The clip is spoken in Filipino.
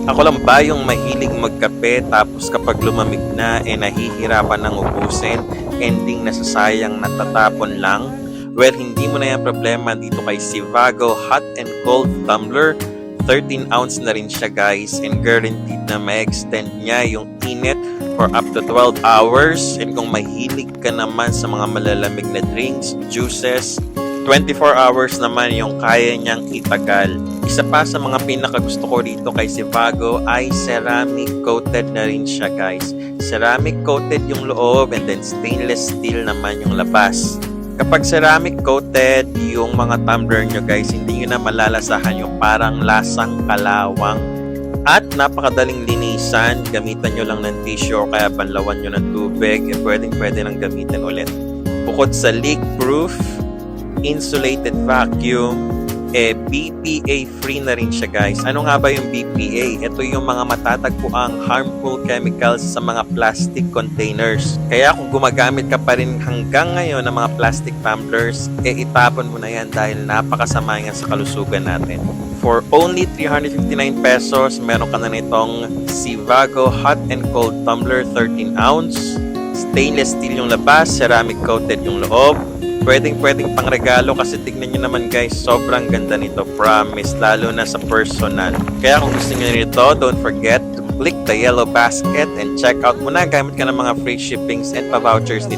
Ako lang ba yung mahilig magkape tapos kapag lumamig na nahihirapan ng ubusin, ending nasasayang natatapon lang? Well, hindi mo na yan problema dito kay Sivago Hot and Cold Tumbler. 13 ounce na rin siya guys, and guaranteed na ma-extend niya yung init for up to 12 hours. And kung mahilig ka naman sa mga malalamig na drinks, juices, 24 hours naman yung kaya niyang itagal. Isa pa sa mga pinakagusto ko dito kay Sivago ay ceramic coated na rin siya guys. Ceramic coated yung loob and then stainless steel naman yung labas. Kapag ceramic coated yung mga tumbler nyo guys, hindi nyo na malalasahan yung parang lasang kalawang. At napakadaling linisan, gamitan nyo lang ng tissue o kaya banlawan nyo ng tubig, pwede nang gamitin ulit. Bukod sa leak proof, insulated vacuum, BPA free na rin siya guys. Ano nga ba yung BPA? Ito yung mga matatagpuang harmful chemicals sa mga plastic containers. Kaya kung gumagamit ka pa rin hanggang ngayon ng mga plastic tumblers, itapon mo na yan dahil napakasama yan sa kalusugan natin. For only 359 pesos, meron ka na nitong Sivago Hot and Cold Tumbler 13 ounce. Stainless steel yung labas, ceramic coated yung loob. Pwedeng pang regalo kasi tignan nyo naman guys, sobrang ganda nito, promise, lalo na sa personal. Kaya kung gusto nyo nito, don't forget to click the yellow basket and check out muna, gamit ka ng mga free shippings and pa-vouchers dito.